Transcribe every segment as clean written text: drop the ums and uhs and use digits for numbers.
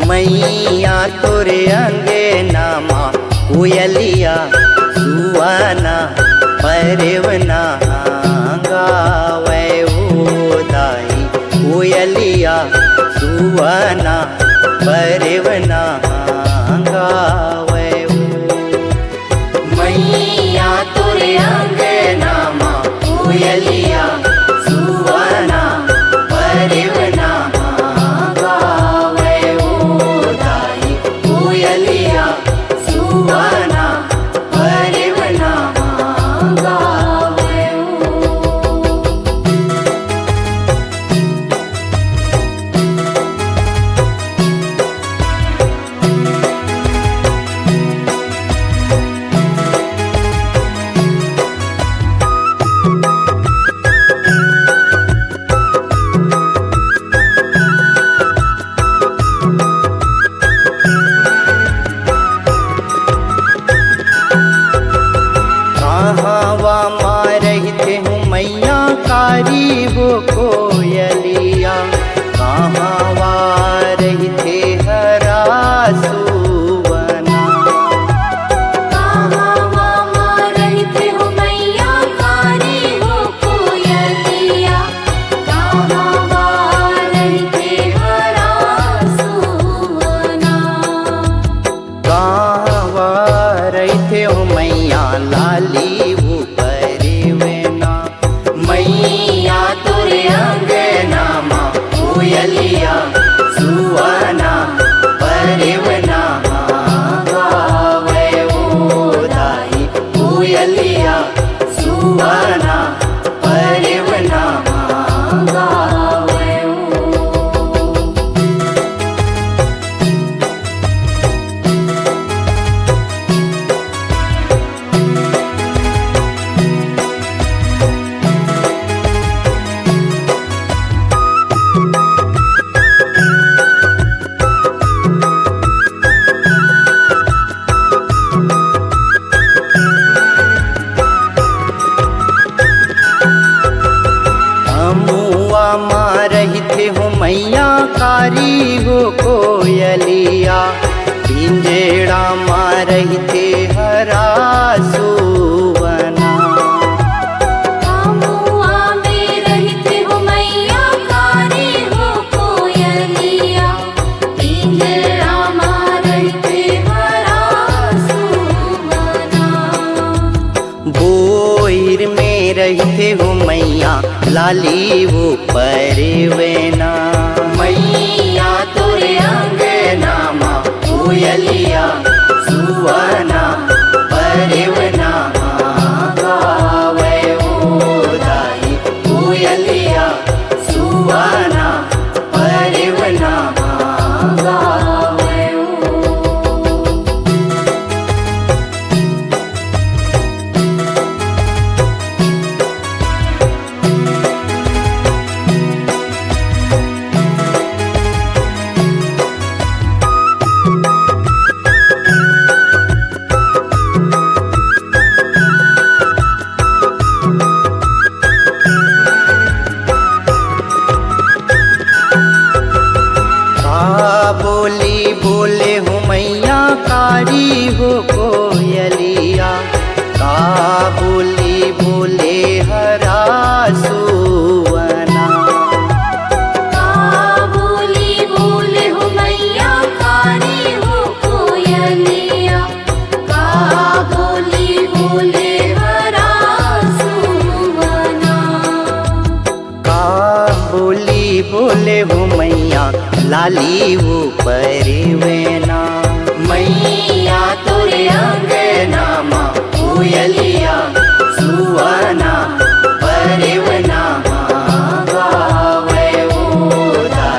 मैया तोरे अंगना माँ कोयलिया सुआना परवना गावे ओ दाई कोयलिया सुआना परवना गावे मैया तोरे अंगना माँ कोयलिया सुआना परवना सुवाना परवना गावे। कारी वो कोयलिया कहाँ रहते हरा सुवना कहाँ रहते हो मैया कारी वो कोयलिया कहाँ रहते हरा सुवना कहाँ रहते हो मैया लाली वो परवना मैया तोरे अंगना माँ कोयलिया सुआना परवना गावे ओ दाई कोयलिया सुआना परवना गावे रहते हो मैया कारी हो कोयलिया पिंजेड़ा माँ रहते हरा सुवना अमुआ में रहते हो मैया कारी हो कोयलिया पिंजरा माँ रहते हरा सुवना बोर में रहते हो मैया लाली वो परवना मैया तोरे अंगना माँ कोयलिया सुआना परवना गावे ओ दाई कोयलिया सुआना परवना गावे बोली बोले हो मैया कारी हो कोयलिया का बोली बोले हरा सुवना का बोली बोले हो मैया कारी हो कोयलिया का बोली बोले हरा सुवना का बोली बोले हो मैया लाली वो परवना मैया तोरे अंगना माँ कोयलिया सुआना परवना गावे ओ दाई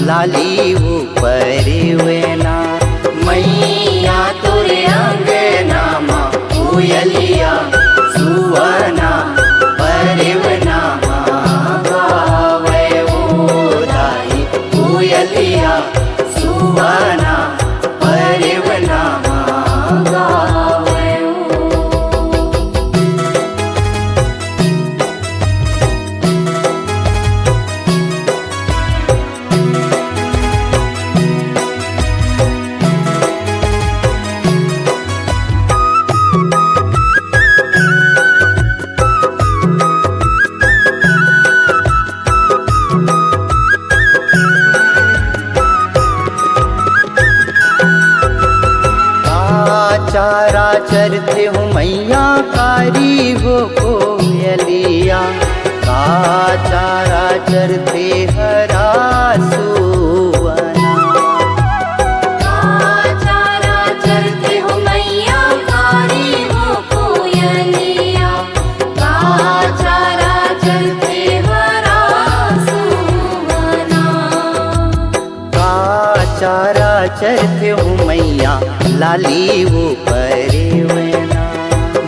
लाली उपरवेना। मैया तोरे अंगना माँ कोयलिया सुवना परवना गावे ओ दाई कोयलिया सुवना परवना गावे ओ। चारा चरते हूँ मैया कारी हो कोयलिया। का चारा चरते हरा सुवना। चारा चरते हो मैया कारी हो कोयलिया। चारा चरते हरा सुवना। का चारा चरते हूँ मैया लाली उपरवेना।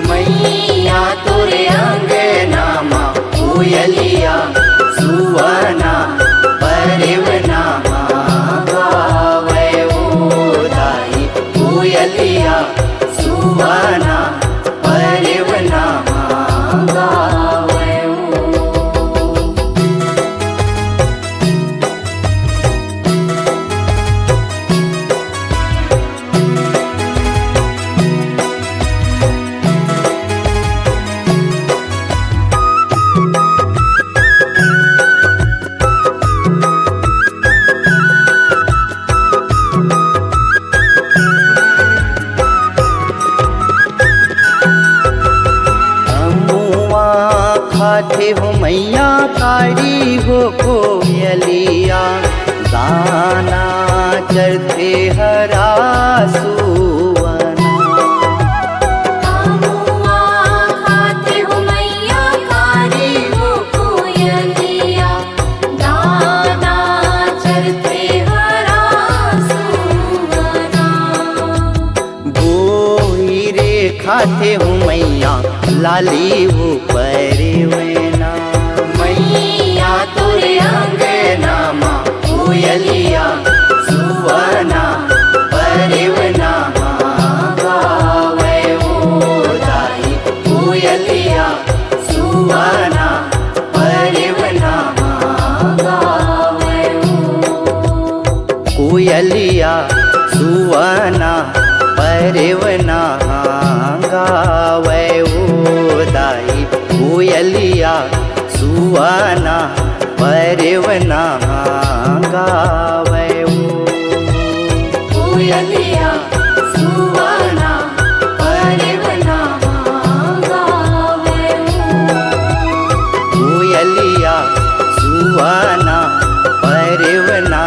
मैया तोरे अंगना माँ कोयलिया सुवना परवना गावे ओ दाई कोयलिया सुवना परवना गावे ओ। खाते हो मैया कारी हो कोयलिया। दाना चरते हरा सुवना। खाते हो मैया कारी हो कोयलिया। दाना चरते हरा सुवना। बोई रे खाते हो मैया लाली उपरवेना। मैया तोरे अंगना माँ कोयलिया सुवना परवना गावे ओ दाई कोयलिया सुवना परवना गावे ओ। कोयलिया सुवना परवना गावे ओ दाई कोयलिया सुवना परवना गावे ओ। कोयलिया सुवना परवना गावे ओ। कोयलिया सुवना परवना